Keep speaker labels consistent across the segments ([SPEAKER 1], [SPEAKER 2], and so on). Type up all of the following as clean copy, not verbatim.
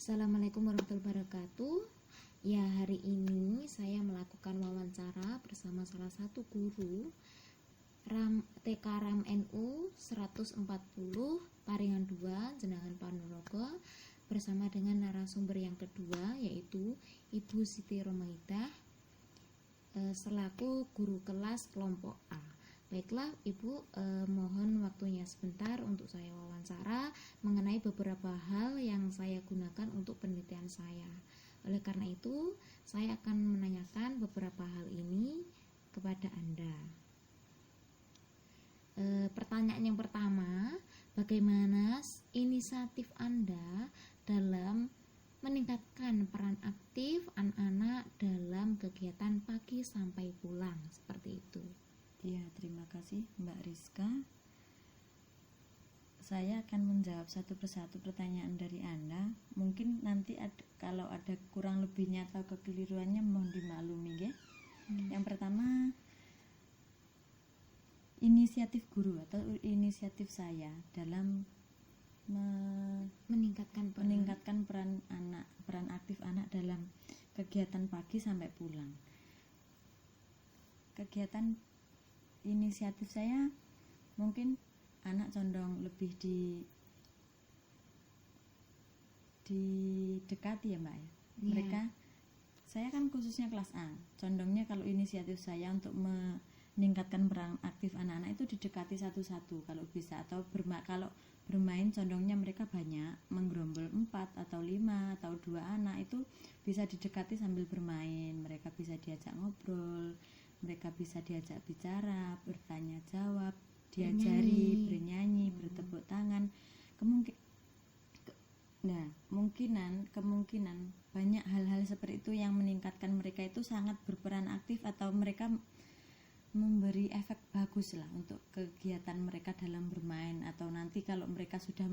[SPEAKER 1] Assalamualaikum warahmatullahi wabarakatuh. Ya, hari ini saya melakukan wawancara bersama salah satu guru TK RAM NU 140 Paringan 2 Jenangan Ponorogo bersama dengan narasumber yang kedua yaitu Ibu Siti Romaidah selaku guru kelas kelompok A. Baiklah Ibu, mohon waktunya sebentar untuk saya wawancara mengenai beberapa hal yang saya gunakan untuk penelitian saya. Oleh karena itu, saya akan menanyakan beberapa hal ini kepada Anda. Pertanyaan yang pertama, bagaimana inisiatif Anda dalam meningkatkan peran aktif anak-anak dalam kegiatan pagi sampai pulang, seperti itu?
[SPEAKER 2] Ya, terima kasih Mbak Rizka. Saya akan menjawab satu persatu pertanyaan dari Anda. Mungkin nanti kalau ada kurang lebihnya atau kekeliruannya mohon dimaklumi ya. Yang pertama, inisiatif guru atau inisiatif saya dalam meningkatkan peran aktif anak dalam kegiatan pagi sampai pulang. Kegiatan inisiatif saya mungkin anak condong lebih didekati ya Mbak ya. Mereka, saya kan khususnya kelas A, condongnya kalau inisiatif saya untuk meningkatkan peran aktif anak-anak itu didekati satu-satu kalau bisa, atau kalau bermain condongnya mereka banyak, menggerombol 4 atau 5 atau 2 anak itu bisa didekati sambil bermain. Mereka bisa diajak ngobrol, mereka bisa diajak bicara, bertanya jawab, diajari bernyanyi, bertepuk tangan. Kemungkinan banyak hal-hal seperti itu yang meningkatkan mereka itu sangat berperan aktif, atau mereka memberi efek bagus lah untuk kegiatan mereka dalam bermain, atau nanti kalau mereka sudah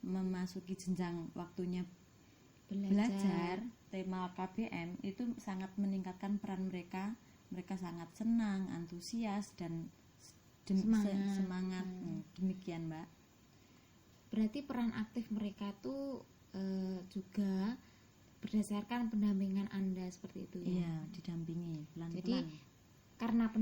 [SPEAKER 2] memasuki jenjang waktunya belajar tema KBM itu sangat meningkatkan peran mereka. Mereka sangat senang, antusias, dan semangat. Demikian Mbak.
[SPEAKER 1] Berarti peran aktif mereka tuh juga berdasarkan pendampingan Anda seperti itu ya?
[SPEAKER 2] Iya, didampingi pelan-pelan.
[SPEAKER 1] Jadi karena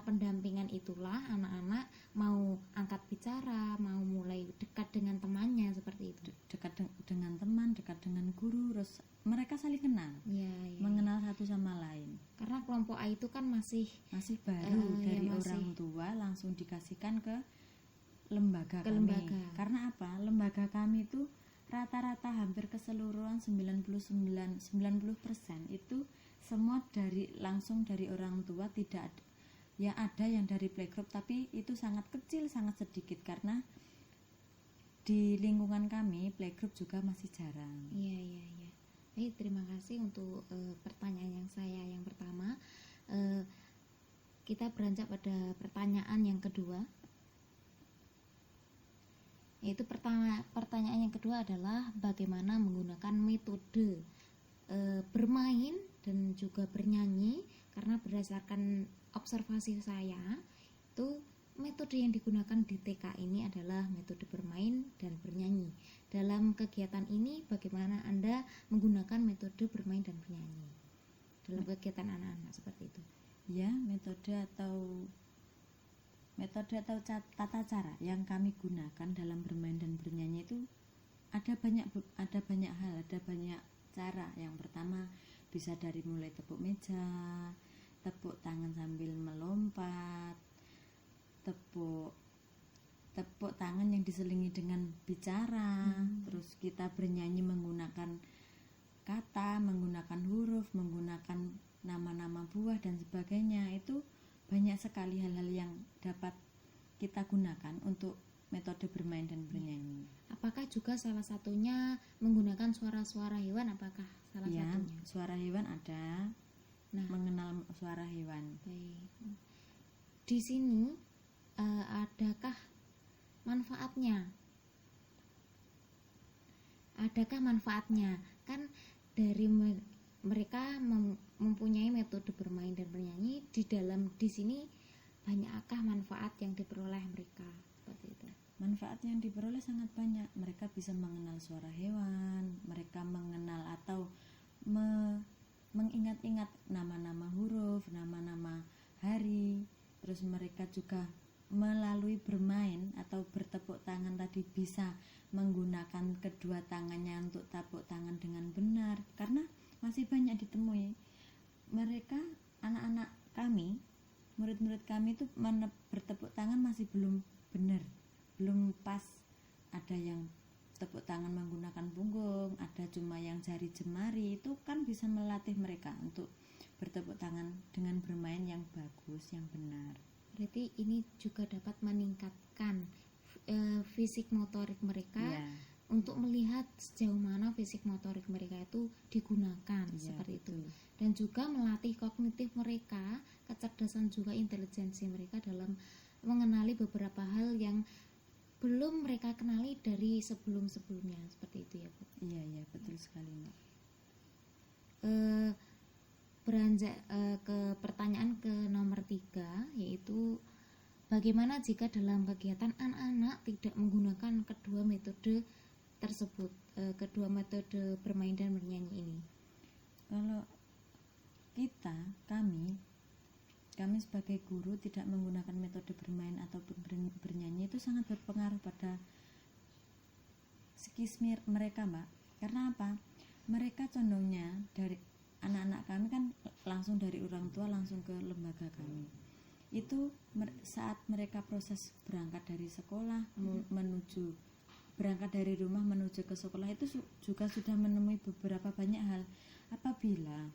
[SPEAKER 1] pendampingan itulah anak-anak mau angkat bicara, mau mulai dekat dengan temannya, seperti itu.
[SPEAKER 2] Dekat dengan teman, dekat dengan guru, terus mereka saling kenal, mengenal satu sama lain.
[SPEAKER 1] Karena kelompok A itu kan masih
[SPEAKER 2] baru dari orang tua langsung dikasihkan ke lembaga kami. Karena apa? Lembaga kami itu rata-rata hampir keseluruhan 90% itu semua langsung dari orang tua, tidak ya, ada yang dari playgroup tapi itu sangat kecil, sangat sedikit, karena di lingkungan kami playgroup juga masih jarang.
[SPEAKER 1] Iya. Baik, terima kasih untuk pertanyaan saya yang pertama. Kita beranjak pada pertanyaan yang kedua. Yaitu pertanyaan yang kedua adalah bagaimana menggunakan metode bermain dan juga bernyanyi, karena berdasarkan observasi saya itu metode yang digunakan di TK ini adalah metode bermain dan bernyanyi. Dalam kegiatan ini bagaimana Anda menggunakan metode bermain dan bernyanyi dalam kegiatan anak-anak seperti itu?
[SPEAKER 2] Ya, metode atau tata cara yang kami gunakan dalam bermain dan bernyanyi itu ada banyak hal, ada banyak cara. Yang pertama bisa dari mulai tepuk meja, tepuk tangan sambil melompat, tepuk tangan yang diselingi dengan bicara, terus kita bernyanyi menggunakan kata, menggunakan huruf, menggunakan nama-nama buah dan sebagainya. Itu banyak sekali hal-hal yang dapat kita gunakan untuk metode bermain dan bernyanyi.
[SPEAKER 1] Apakah juga salah satunya menggunakan suara-suara hewan? Apakah salah satunya?
[SPEAKER 2] Suara hewan ada. Mengenal suara hewan.
[SPEAKER 1] Baik. Di sini adakah manfaatnya? Kan dari mereka mempunyai metode bermain dan bernyanyi, di sini banyakkah manfaat yang diperoleh mereka? Seperti itu.
[SPEAKER 2] manfaat yang diperoleh sangat banyak. Mereka bisa mengenal suara hewan, mereka mengenal atau mengingat-ingat nama-nama huruf, nama-nama hari. Terus mereka juga melalui bermain atau bertepuk tangan tadi bisa menggunakan kedua tangannya untuk tepuk tangan dengan benar, karena masih banyak ditemui mereka, anak-anak kami, murid-murid kami itu bertepuk tangan masih belum benar, belum pas. Ada yang tepuk tangan menggunakan punggung, ada cuma yang jari jemari. Itu kan bisa melatih mereka untuk bertepuk tangan dengan bermain yang bagus, yang benar.
[SPEAKER 1] Berarti ini juga dapat meningkatkan fisik motorik mereka, untuk melihat sejauh mana fisik motorik mereka itu digunakan, seperti
[SPEAKER 2] betul.
[SPEAKER 1] itu. Dan juga melatih kognitif mereka, kecerdasan juga intelijensi mereka dalam mengenali beberapa hal yang belum mereka kenali dari sebelum-sebelumnya, seperti itu ya Bu.
[SPEAKER 2] Iya betul sekali Mbak.
[SPEAKER 1] Beranjak ke pertanyaan ke nomor 3, yaitu bagaimana jika dalam kegiatan anak-anak tidak menggunakan kedua metode tersebut, kedua metode bermain dan bernyanyi ini?
[SPEAKER 2] Kalau kami sebagai guru tidak menggunakan metode bermain ataupun bernyanyi, itu sangat berpengaruh pada psikis mereka Mbak. Karena apa? Mereka condongnya dari anak-anak kami kan langsung dari orang tua langsung ke lembaga kami. Itu saat mereka proses berangkat dari sekolah berangkat dari rumah menuju ke sekolah, itu juga sudah menemui beberapa banyak hal. Apabila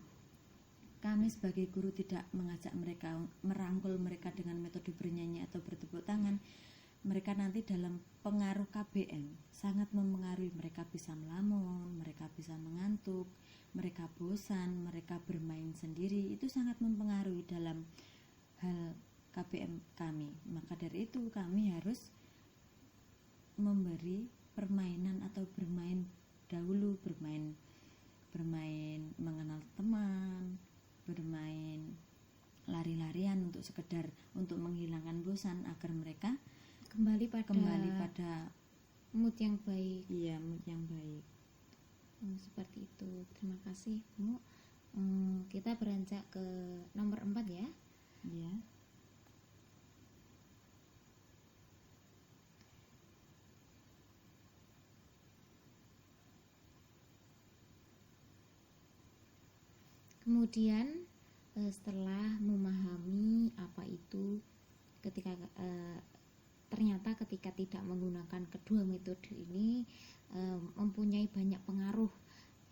[SPEAKER 2] kami sebagai guru tidak mengajak mereka, merangkul mereka dengan metode bernyanyi atau bertepuk tangan, mereka nanti dalam pengaruh KBM sangat mempengaruhi. Mereka bisa melamun, mereka bisa mengantuk, mereka bosan, mereka bermain sendiri. Itu sangat mempengaruhi dalam hal KBM kami. Maka dari itu kami harus memberi permainan atau bermain dahulu, bermain mengenal teman, bermain lari-larian untuk sekedar untuk menghilangkan bosan, agar mereka kembali pada
[SPEAKER 1] mood yang baik.
[SPEAKER 2] Iya, mood yang baik.
[SPEAKER 1] Seperti itu. Terima kasih Bu. Kita beranjak ke nomor 4 ya.
[SPEAKER 2] Iya.
[SPEAKER 1] Kemudian setelah memahami apa itu, ternyata ketika tidak menggunakan kedua metode ini mempunyai banyak pengaruh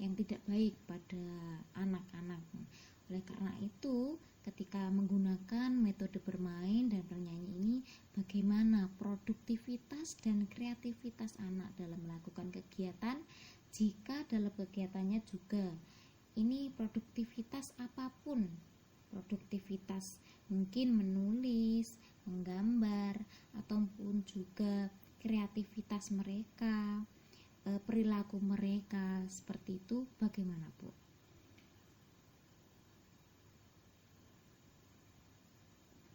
[SPEAKER 1] yang tidak baik pada anak-anak. Oleh karena itu, ketika menggunakan metode bermain dan bernyanyi ini, bagaimana produktivitas dan kreativitas anak dalam melakukan kegiatan, jika dalam kegiatannya juga ini produktivitas apapun, produktivitas mungkin menulis, menggambar, ataupun juga kreativitas mereka, perilaku mereka, seperti itu, bagaimana Bu?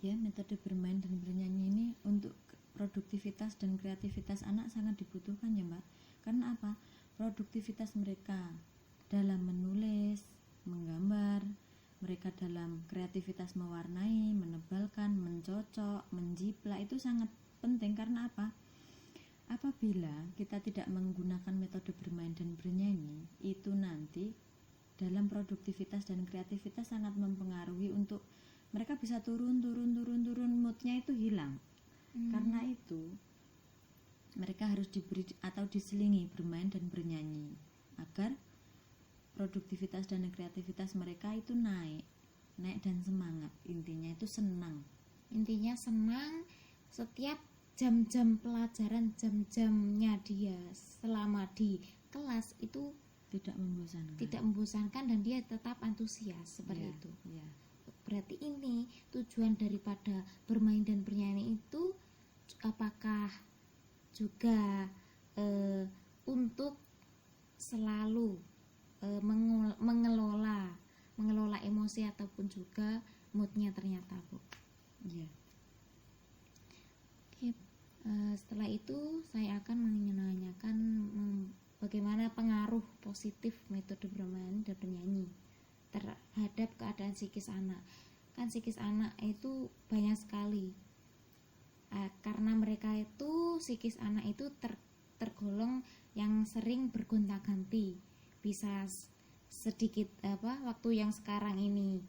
[SPEAKER 2] Ya, metode bermain dan bernyanyi ini untuk produktivitas dan kreativitas anak sangat dibutuhkan ya Mbak. Karena apa? Produktivitas mereka dalam menulis, menggambar, mereka dalam kreativitas mewarnai, menebalkan, mencocok, menjiplak, itu sangat penting. Karena apa? Apabila kita tidak menggunakan metode bermain dan bernyanyi, itu nanti dalam produktivitas dan kreativitas sangat mempengaruhi. Untuk mereka bisa turun, moodnya itu hilang. Karena itu mereka harus diberi atau diselingi bermain dan bernyanyi agar produktivitas dan kreativitas mereka itu naik dan semangat. Intinya itu senang.
[SPEAKER 1] Intinya senang setiap jam-jam pelajaran, jam-jamnya dia selama di kelas itu
[SPEAKER 2] tidak
[SPEAKER 1] membosankan dan dia tetap antusias, seperti itu.
[SPEAKER 2] Ya.
[SPEAKER 1] Berarti ini tujuan daripada bermain dan bernyanyi itu apakah juga untuk selalu mengelola emosi ataupun juga moodnya ternyata Bu.
[SPEAKER 2] Iya.
[SPEAKER 1] Oke, Setelah itu saya akan menanyakan bagaimana pengaruh positif metode bermain dan bernyanyi terhadap keadaan psikis anak. Kan psikis anak itu banyak sekali, karena mereka itu psikis anak itu tergolong yang sering bergonta-ganti, bisa sedikit waktu yang sekarang ini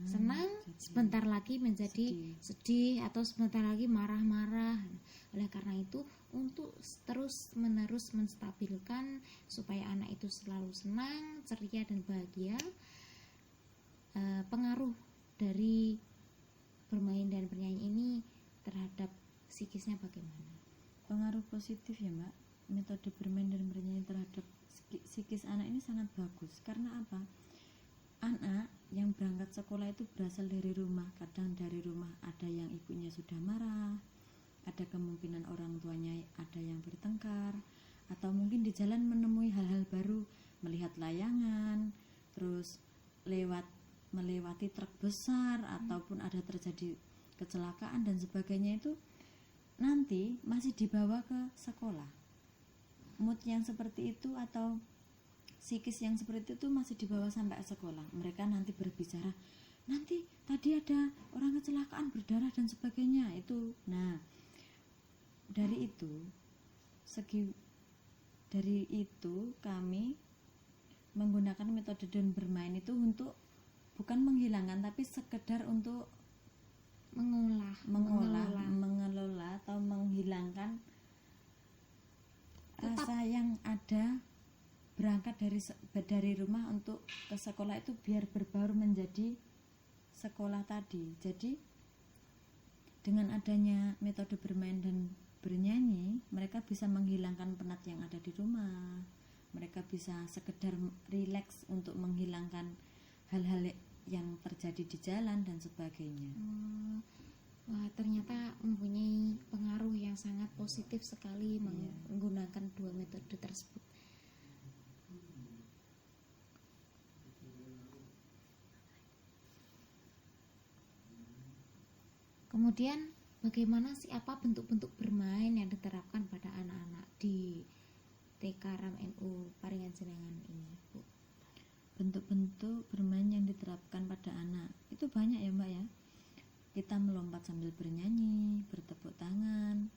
[SPEAKER 1] senang, sebentar lagi menjadi sedih atau sebentar lagi marah-marah. Oleh karena itu, untuk terus menerus menstabilkan supaya anak itu selalu senang, ceria dan bahagia, pengaruh dari bermain dan bernyanyi ini terhadap psikisnya bagaimana?
[SPEAKER 2] Pengaruh positif ya Mbak, metode bermain dan bernyanyi terhadap psikis anak ini sangat bagus. Karena apa? Anak yang berangkat sekolah itu berasal dari rumah. Kadang dari rumah ada yang ibunya sudah marah, ada kemungkinan orang tuanya ada yang bertengkar, atau mungkin di jalan menemui hal-hal baru, melihat layangan, terus melewati truk besar, ataupun ada terjadi kecelakaan dan sebagainya, itu nanti masih dibawa ke sekolah. Mood yang seperti itu atau psikis yang seperti itu masih dibawa sampai sekolah. Mereka nanti berbicara, nanti tadi ada orang kecelakaan berdarah dan sebagainya itu. Nah, dari itu kami menggunakan metode dan bermain itu untuk bukan menghilangkan, tapi sekedar untuk mengelola atau menghilangkan rasa yang ada berangkat dari rumah untuk ke sekolah itu, biar berbaur menjadi sekolah tadi. Jadi dengan adanya metode bermain dan bernyanyi, mereka bisa menghilangkan penat yang ada di rumah. Mereka bisa sekedar rileks untuk menghilangkan hal-hal yang terjadi di jalan dan sebagainya.
[SPEAKER 1] Wah, ternyata mempunyai pengaruh yang sangat positif sekali menggunakan dua metode tersebut. Kemudian bagaimana sih bentuk-bentuk bermain yang diterapkan pada anak-anak di TK RAM NU Paringan Jenengan ini, Bu?
[SPEAKER 2] Bentuk-bentuk bermain yang diterapkan pada anak itu banyak ya Mbak ya. Kita melompat sambil bernyanyi, bertepuk tangan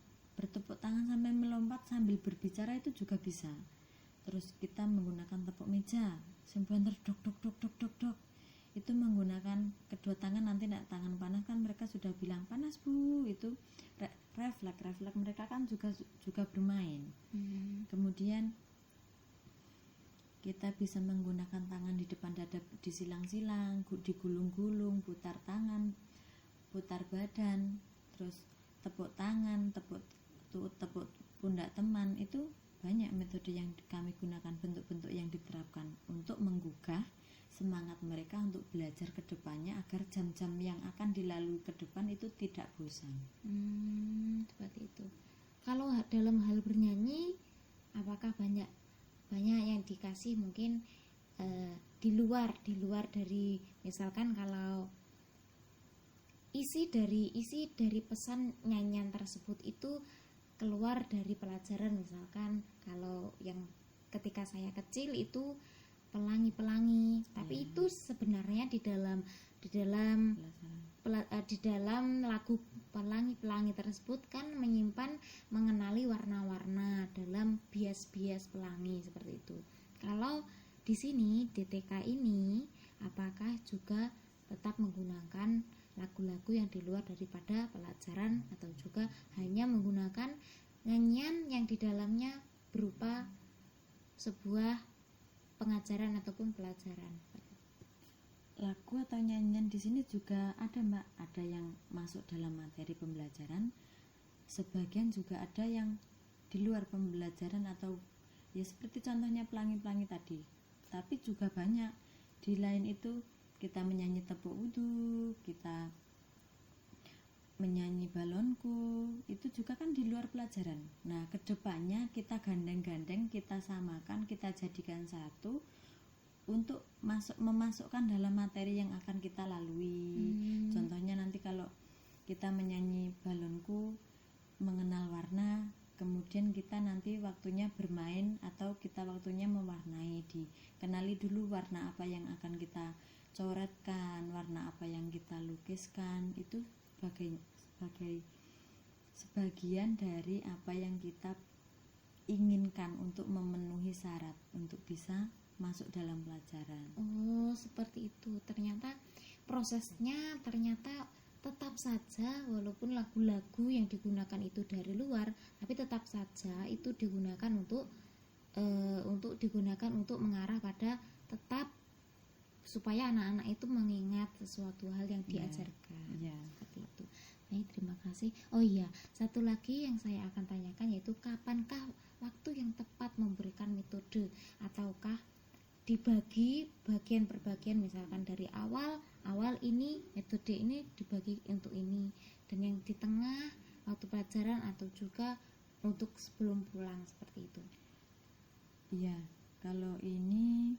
[SPEAKER 2] sambil melompat sambil berbicara itu juga bisa. Terus kita menggunakan tepuk meja, sembuhan dok itu menggunakan kedua tangan. Nanti tangan panas kan mereka sudah bilang panas Bu, itu refleks mereka kan juga bermain. Kemudian kita bisa menggunakan tangan di depan dada, disilang-silang, digulung-gulung, putar tangan, putar badan, terus tepuk tangan, tepuk pundak teman. Itu banyak metode yang kami gunakan, bentuk-bentuk yang diterapkan untuk menggugah semangat mereka untuk belajar ke depannya, agar jam-jam yang akan dilalui ke depan itu tidak bosan.
[SPEAKER 1] Seperti itu. Kalau dalam hal bernyanyi, apakah banyak yang dikasih mungkin di luar dari, misalkan kalau isi dari pesan nyanyian tersebut itu keluar dari pelajaran, misalkan kalau yang ketika saya kecil itu pelangi, tapi itu sebenarnya di dalam lagu pelangi tersebut kan menyimpan mengenali warna-warna dalam bias-bias pelangi seperti itu. Kalau di sini DTK ini apakah juga tetap menggunakan lagu-lagu yang di luar daripada pelajaran, atau juga hanya menggunakan nyanyian yang di dalamnya berupa sebuah pengajaran ataupun pelajaran?
[SPEAKER 2] Lagu atau nyanyian di sini juga ada Mbak, ada yang masuk dalam materi pembelajaran, sebagian juga ada yang di luar pembelajaran, atau ya seperti contohnya pelangi-pelangi tadi. Tapi juga banyak di lain itu, kita menyanyi tepuk wudhu, kita menyanyi balonku, itu juga kan di luar pelajaran. Nah, kedepannya kita gandeng-gandeng, kita samakan, kita jadikan satu untuk memasukkan dalam materi yang akan kita lalui. Contohnya nanti kalau kita menyanyi balonku, mengenal warna, kemudian kita nanti waktunya bermain atau kita waktunya mewarnai. Dikenali dulu warna apa yang akan kita coretkan, warna apa yang kita lukiskan, itu sebagai sebagian dari apa yang kita inginkan untuk memenuhi syarat untuk bisa masuk dalam pelajaran.
[SPEAKER 1] Oh, seperti itu. Ternyata prosesnya tetap saja, walaupun lagu-lagu yang digunakan itu dari luar, tapi tetap saja itu digunakan untuk mengarah pada tetap supaya anak-anak itu mengingat sesuatu hal yang diajarkan. Seperti itu. Baik, terima kasih. Oh iya, satu lagi yang saya akan tanyakan yaitu kapankah waktu yang tepat memberikan metode, ataukah dibagi bagian per bagian, misalkan dari awal ini metode ini dibagi untuk ini, dan yang di tengah waktu pelajaran, atau juga untuk sebelum pulang, seperti itu.
[SPEAKER 2] Iya, kalau ini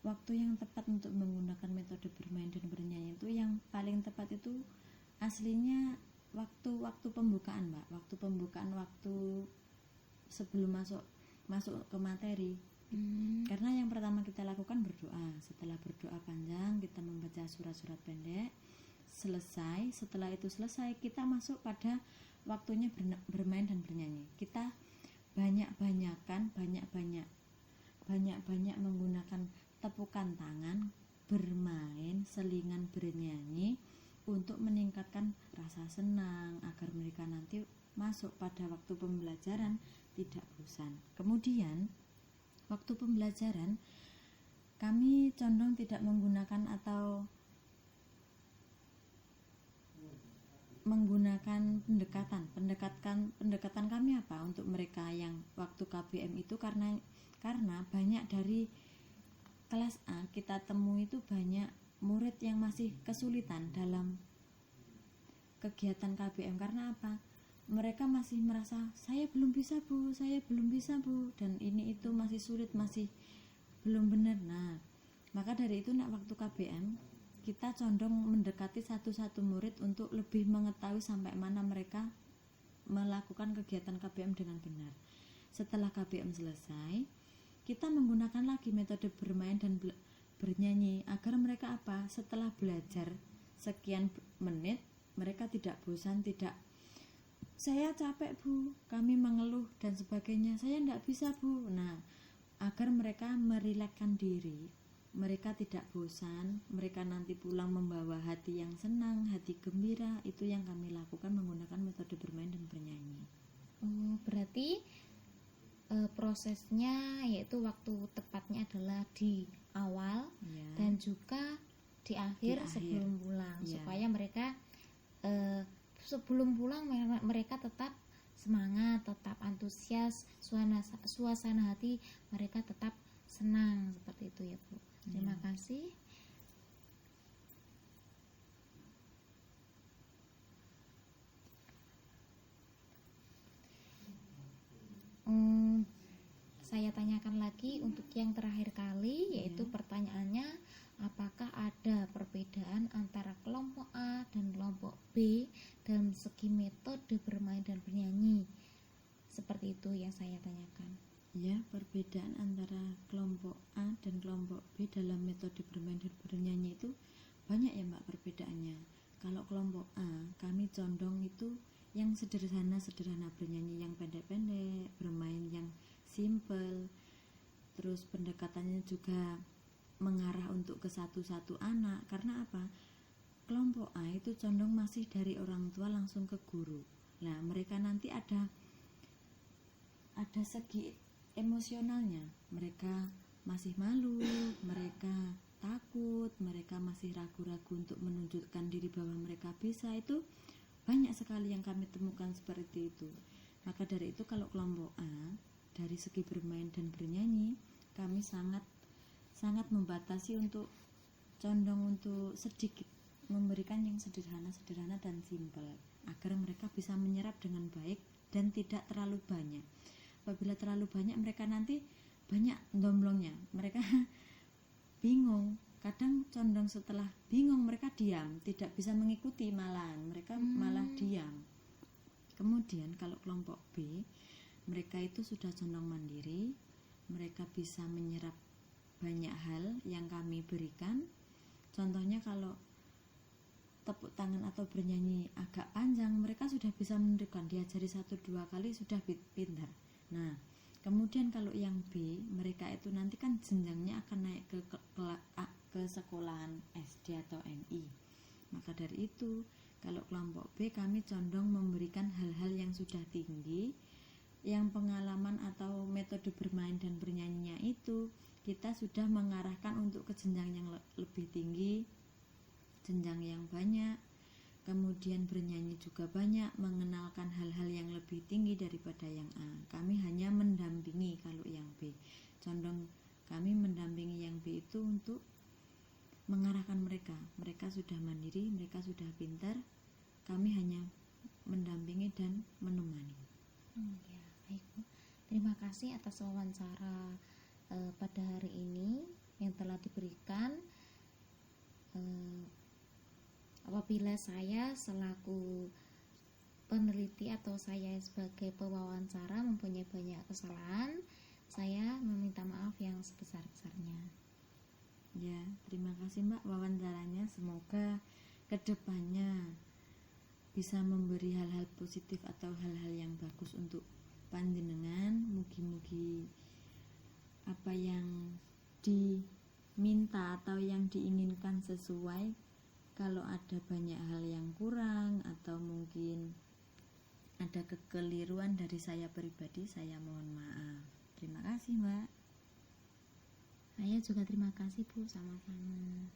[SPEAKER 2] waktu yang tepat untuk menggunakan metode bermain dan bernyanyi itu yang paling tepat itu aslinya waktu pembukaan, Mbak. Waktu pembukaan, waktu sebelum masuk ke materi. Karena yang pertama kita lakukan berdoa. Setelah berdoa panjang, kita membaca surat-surat pendek. Setelah itu selesai, kita masuk pada waktunya bermain dan bernyanyi. Kita banyak-banyak menggunakan tepukan tangan, bermain, selingan, bernyanyi untuk meningkatkan rasa senang agar mereka nanti masuk pada waktu pembelajaran tidak bosan. Kemudian waktu pembelajaran kami condong tidak menggunakan atau menggunakan pendekatan kami apa untuk mereka yang waktu KBM itu, karena banyak dari kelas A kita temui itu banyak murid yang masih kesulitan dalam kegiatan KBM. Karena apa? Mereka masih merasa saya belum bisa bu, dan ini itu masih sulit, masih belum benar. Nah, maka dari itu waktu KBM kita condong mendekati satu-satu murid untuk lebih mengetahui sampai mana mereka melakukan kegiatan KBM dengan benar. Setelah KBM selesai, kita menggunakan lagi metode bermain dan bernyanyi agar mereka apa? Setelah belajar sekian menit mereka tidak bosan, tidak saya capek bu, kami mengeluh dan sebagainya, saya tidak bisa bu. Nah, agar mereka merilekskan diri, mereka tidak bosan, mereka nanti pulang membawa hati yang senang, hati gembira, itu yang kami lakukan menggunakan metode bermain dan bernyanyi.
[SPEAKER 1] Berarti prosesnya yaitu waktu tepatnya adalah di awal dan juga di akhir sebelum pulang, supaya mereka sebelum pulang mereka tetap semangat, tetap antusias, suasana hati mereka tetap senang, seperti itu ya Bu. Terima kasih. Saya tanyakan lagi untuk yang terakhir kali, yaitu pertanyaannya, apakah ada perbedaan antara kelompok A dan kelompok B dalam segi metode bermain dan bernyanyi? Seperti itu yang saya tanyakan.
[SPEAKER 2] Ya, perbedaan antara kelompok A dan kelompok B dalam metode bermain dan bernyanyi itu banyak ya Mbak perbedaannya. Kalau kelompok A, kami condong itu yang sederhana bernyanyi yang pendek-pendek, bermain yang simple, terus pendekatannya juga mengarah untuk ke satu-satu anak. Karena apa? Kelompok A itu condong masih dari orang tua langsung ke guru. Nah, mereka nanti ada segi emosionalnya. Mereka masih malu, mereka takut, mereka masih ragu-ragu untuk menunjukkan diri bahwa mereka bisa. Itu banyak sekali yang kami temukan seperti itu. Maka dari itu kalau kelompok A dari segi bermain dan bernyanyi, kami sangat membatasi untuk condong untuk sedikit memberikan yang sederhana dan simpel agar mereka bisa menyerap dengan baik dan tidak terlalu banyak. Apabila terlalu banyak mereka nanti banyak domblongnya, mereka bingung. Kadang condong setelah bingung mereka diam, tidak bisa mengikuti, malah mereka malah diam. Kemudian kalau kelompok B, mereka itu sudah condong mandiri, mereka bisa menyerap banyak hal yang kami berikan. Contohnya kalau tepuk tangan atau bernyanyi agak panjang, mereka sudah bisa menirukan, diajari 1-2 kali sudah pintar. Nah, kemudian kalau yang B, mereka itu nanti kan jenjangnya akan naik ke sekolahan SD atau MI. Maka dari itu, kalau kelompok B kami condong memberikan hal-hal yang sudah tinggi, yang pengalaman atau metode bermain dan bernyanyinya itu kita sudah mengarahkan untuk ke jenjang yang lebih tinggi, jenjang yang banyak, kemudian bernyanyi juga banyak, mengenalkan hal-hal yang lebih tinggi daripada yang A. Kami hanya mendampingi. Kalau yang B, condong kami mendampingi yang B itu untuk mengarahkan mereka. Mereka sudah mandiri, mereka sudah pintar, kami hanya mendampingi dan menemani.
[SPEAKER 1] Ya, baik Bu. Terima kasih atas wawancara pada hari ini yang telah diberikan. Apabila saya selaku peneliti atau saya sebagai pewawancara mempunyai banyak kesalahan, saya meminta maaf yang sebesar-besarnya.
[SPEAKER 2] Ya, terima kasih Mbak wawancaranya. Semoga kedepannya bisa memberi hal-hal positif atau hal-hal yang bagus untuk panjenengan. Mugi-mugi apa yang diminta atau yang diinginkan sesuai. Kalau ada banyak hal yang kurang atau mungkin ada kekeliruan dari saya pribadi, saya mohon maaf. Terima kasih Mbak.
[SPEAKER 1] Saya juga terima kasih Bu, sama-sama.